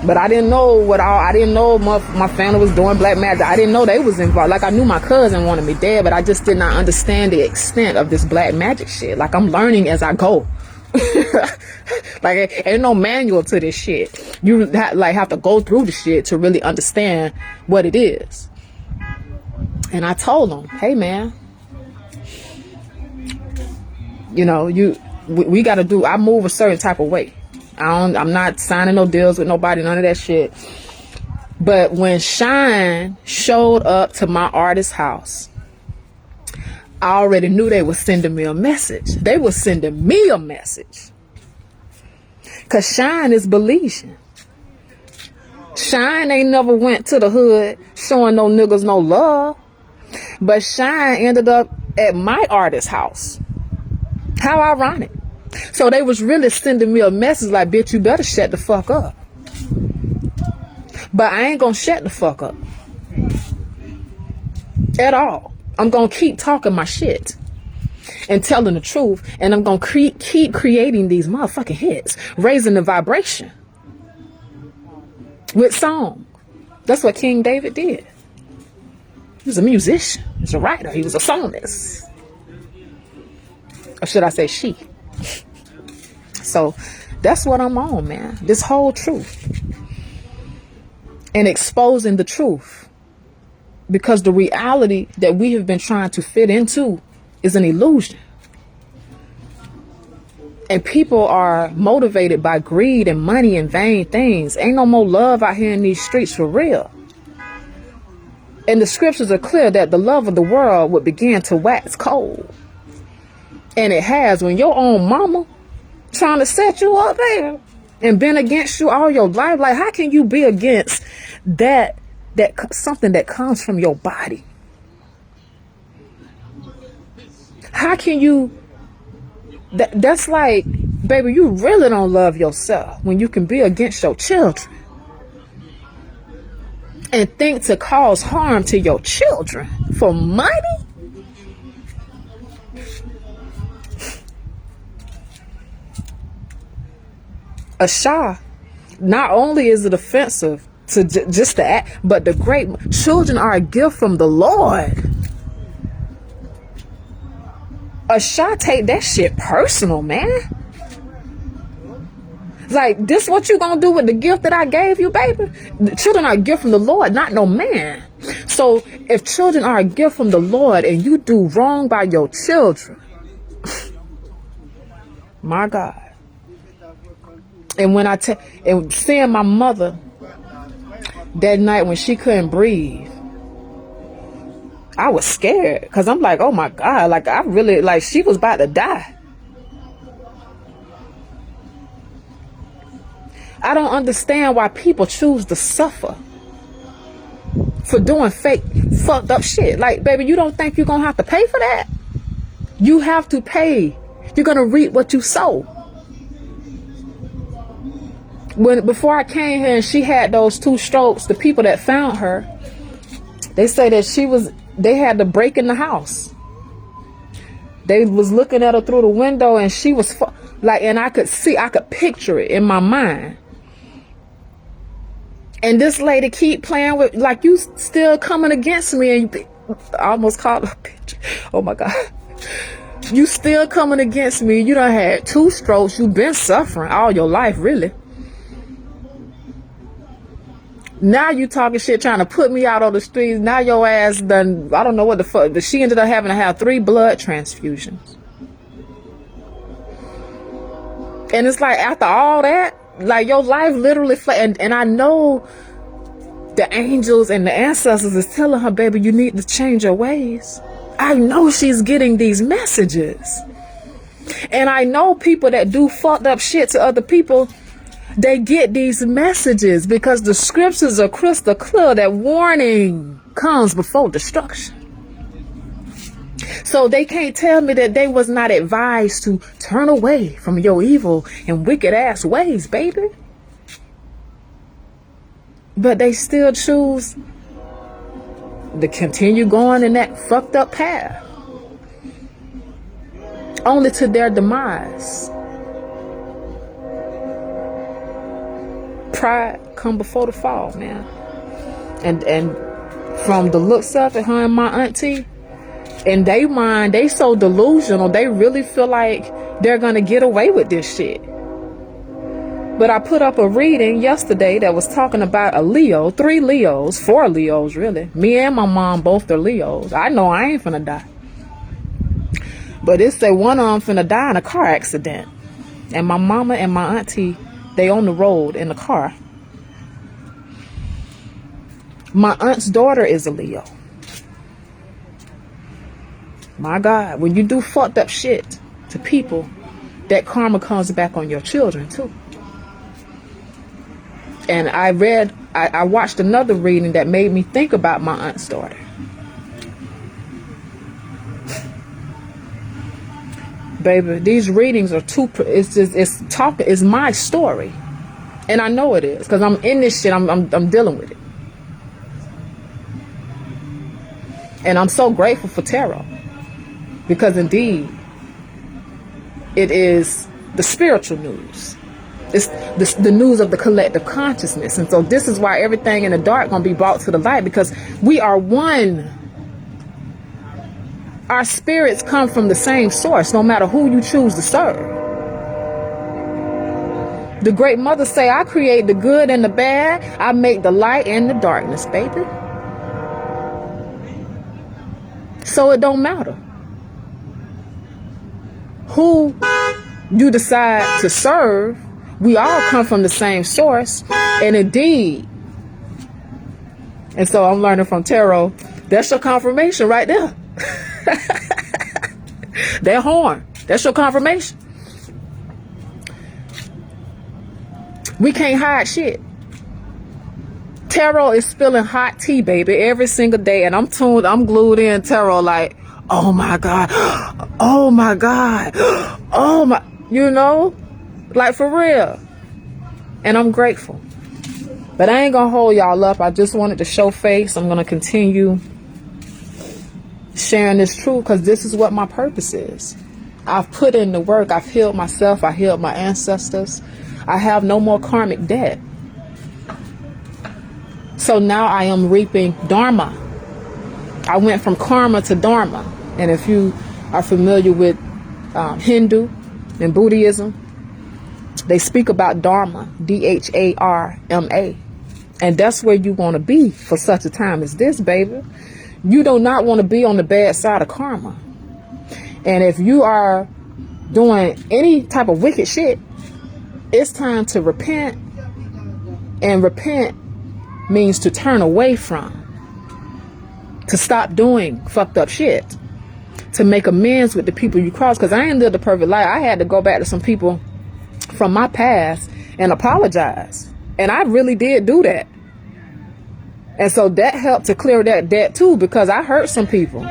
[SPEAKER 1] But I didn't know I didn't know my family was doing black magic. I didn't know they was involved. Like, I knew my cousin wanted me dead, but I just did not understand the extent of this black magic shit. Like, I'm learning as I go. Like, ain't no manual to this shit. You have to go through the shit to really understand what it is. And I told them, hey, man, we got to I move a certain type of way. I'm not signing no deals with nobody, none of that shit. But when Shine showed up to my artist's house, I already knew they were sending me a message. They were sending me a message. Because Shine is Belizean. Shine ain't never went to the hood showing no niggas no love. But Shine ended up at my artist's house. How ironic. So they was really sending me a message like, bitch, you better shut the fuck up. But I ain't gonna shut the fuck up. At all. I'm gonna keep talking my shit. And telling the truth. And I'm gonna keep creating these motherfucking hits. Raising the vibration. With song. That's what King David did. He was a musician. He was a writer. He was a psalmist. Or should I say she? So that's what I'm on, man. This whole truth. And exposing the truth. Because the reality that we have been trying to fit into is an illusion. And people are motivated by greed and money and vain things. Ain't no more love out here in these streets for real. And the scriptures are clear that the love of the world would begin to wax cold. And it has. When your own mama trying to set you up, baby, and been against you all your life, like, how can you be against that something that comes from your body? How can you? That's like, baby, you really don't love yourself when you can be against your children and think to cause harm to your children for money. AhSha, not only is it offensive to just the act, but the great children are a gift from the Lord. AhSha take that shit personal, man. Like, this what you gonna do with the gift that I gave you, baby? The children are a gift from the Lord, not no man. So if children are a gift from the Lord and you do wrong by your children, my God. And when and seeing my mother that night when she couldn't breathe, I was scared. Because I'm like, oh my God, like, I really, like, she was about to die. I don't understand why people choose to suffer for doing fake, fucked up shit. Like, baby, you don't think you're going to have to pay for that? You have to pay. You're going to reap what you sow. Before I came here and she had those 2 strokes, the people that found her, they say that they had to break in the house They was looking at her through the window, and she was like, and I could picture it in my mind. And this lady keep playing with, like, you still coming against me, and I almost called her a bitch. Oh my God. You still coming against me. You done had 2 strokes. You've been suffering all your life, really. Now you talking shit, trying to put me out on the streets. Now your ass done, I don't know what the fuck, but she ended up having to have 3 blood transfusions. And it's like, after all that, like, your life literally and I know the angels and the ancestors is telling her, baby, you need to change your ways. I know she's getting these messages. And I know people that do fucked up shit to other people, they get these messages because the scriptures are crystal clear that warning comes before destruction. So they can't tell me that they was not advised to turn away from your evil and wicked ass ways, baby. But they still choose to continue going in that fucked up path, only to their demise. Pride come before the fall, man. And from the looks of it, her and my auntie, in their mind, they so delusional, they really feel like they're gonna get away with this shit. But I put up a reading yesterday that was talking about a Leo, 3 Leos, 4 Leos really. Me and my mom both are Leos. I know I ain't finna die. But it say one of them finna die in a car accident. And my mama and my auntie, they on the road in the car. My aunt's daughter is a Leo. My God, when you do fucked up shit to people, that karma comes back on your children too. And I watched another reading that made me think about my aunt's daughter. Baby, these readings are it's my story. And I know it is, because I'm in this shit, I'm dealing with it. And I'm so grateful for tarot. Because indeed, it is the spiritual news. It's the news of the collective consciousness. And so this is why everything in the dark gonna be brought to the light, because we are one. Our spirits come from the same source, no matter who you choose to serve. The great mother say, I create the good and the bad. I make the light and the darkness, baby. So it don't matter who you decide to serve. We all come from the same source. And indeed, and so I'm learning from tarot, that's your confirmation right there. That horn, that's your confirmation. We can't hide shit. Tarot is spilling hot tea, baby, every single day. And I'm glued in tarot like, oh my God, oh my God, oh my, you know, like for real. And I'm grateful. But I ain't gonna hold y'all up. I just wanted to show face. I'm gonna continue sharing this truth because this is what my purpose is. I've put in the work. I've healed myself. I healed my ancestors. I have no more karmic debt. So now I am reaping dharma. I went from karma to dharma. And if you are familiar with Hindu and Buddhism, they speak about dharma, D-H-A-R-M-A. And that's where you want to be for such a time as this, baby. You do not want to be on the bad side of karma. And if you are doing any type of wicked shit, it's time to repent. And repent means to turn away from, to stop doing fucked up shit, to make amends with the people you crossed. Because I ain't lived a perfect life. I had to go back to some people from my past and apologize. And I really did do that. And so that helped to clear that debt too, because I hurt some people.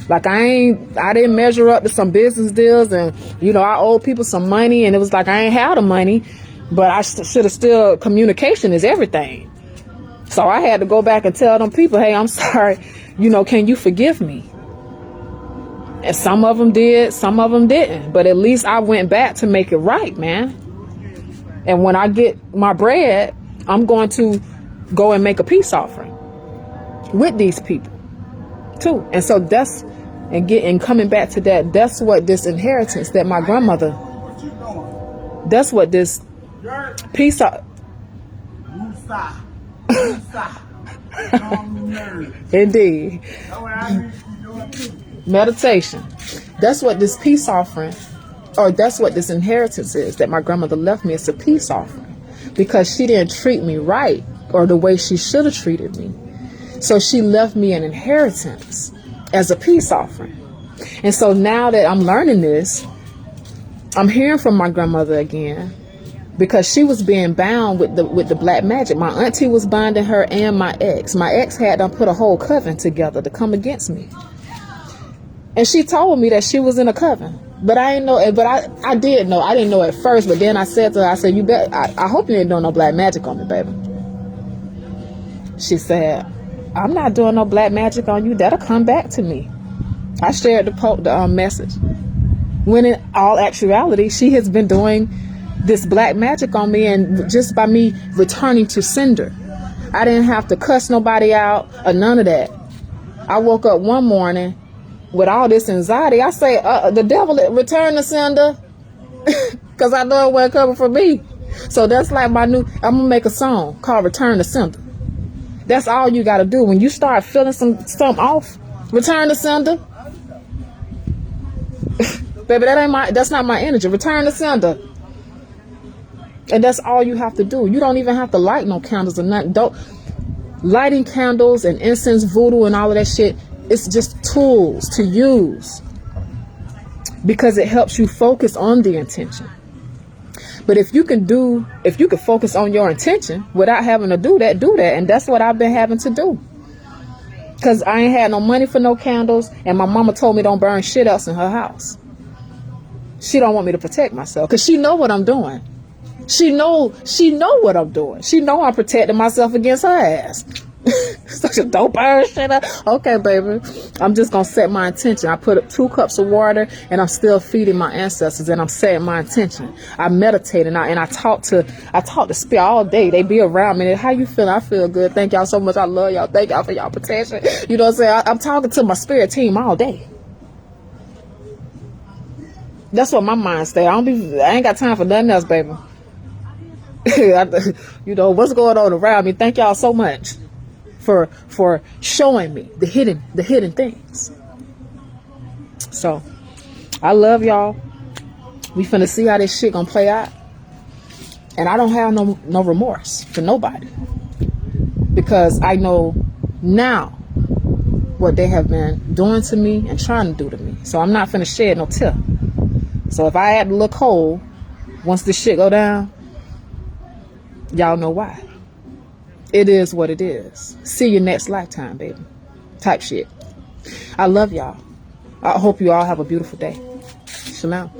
[SPEAKER 1] Like I didn't measure up to some business deals, and you know, I owed people some money, and it was like I ain't had the money, but I should have still, communication is everything. So I had to go back and tell them people, hey, I'm sorry, you know, can you forgive me? And some of them did, some of them didn't. But at least I went back to make it right, man. And when I get my bread, I'm going to go and make a peace offering with these people too. And so and coming back to that, that's what this inheritance that my grandmother, that's what this peace indeed. Meditation. That's what this peace offering, or that's what this inheritance is that my grandmother left me. It's a peace offering because she didn't treat me right or the way she should have treated me. So she left me an inheritance as a peace offering. And so now that I'm learning this, I'm hearing from my grandmother again, because she was being bound with the black magic. My auntie was binding her and my ex. My ex had done put a whole coven together to come against me. And she told me that she was in a coven. But I didn't know it. But I did know. I didn't know at first. But then I said to her, I said, you bet. I hope you ain't doing no black magic on me, baby. She said, I'm not doing no black magic on you. That'll come back to me. I shared the message. When in all actuality, she has been doing this black magic on me, and just by me returning to sender. I didn't have to cuss nobody out or none of that. I woke up one morning with all this anxiety. I say, the devil return to sender, because I know it wasn't coming from me. So that's like I'm gonna make a song called Return to Sender. That's all you gotta do. When you start feeling something off, return to sender. Baby, that's not my energy. Return to sender. And that's all you have to do. You don't even have to light no candles or nothing. Lighting candles and incense, voodoo and all of that shit, it's just tools to use, because it helps you focus on the intention. But if you can focus on your intention without having to do that. And that's what I've been having to do. Because I ain't had no money for no candles, and my mama told me don't burn shit else in her house. She don't want me to protect myself, because she know what I'm doing. She know what I'm doing. She know I'm protecting myself against her ass. So don't burn shit up. Okay, baby. I'm just gonna set my intention. I put up 2 cups of water, and I'm still feeding my ancestors, and I'm setting my intention. I meditate and I talk to spirit all day. They be around me. How you feeling? I feel good. Thank y'all so much. I love y'all. Thank y'all for y'all protection. You know what I'm saying? I'm talking to my spirit team all day. That's what my mind stay. I ain't got time for nothing else, baby. You know what's going on around me. Thank y'all so much for showing me the hidden things. So I love y'all. We finna see how this shit gonna play out, and I don't have no remorse for nobody, because I know now what they have been doing to me and trying to do to me. So I'm not finna shed no tear. So if I had to look whole once this shit go down, y'all know why. It is what it is. See you next lifetime, baby. Type shit. I love y'all. I hope you all have a beautiful day. Shalom.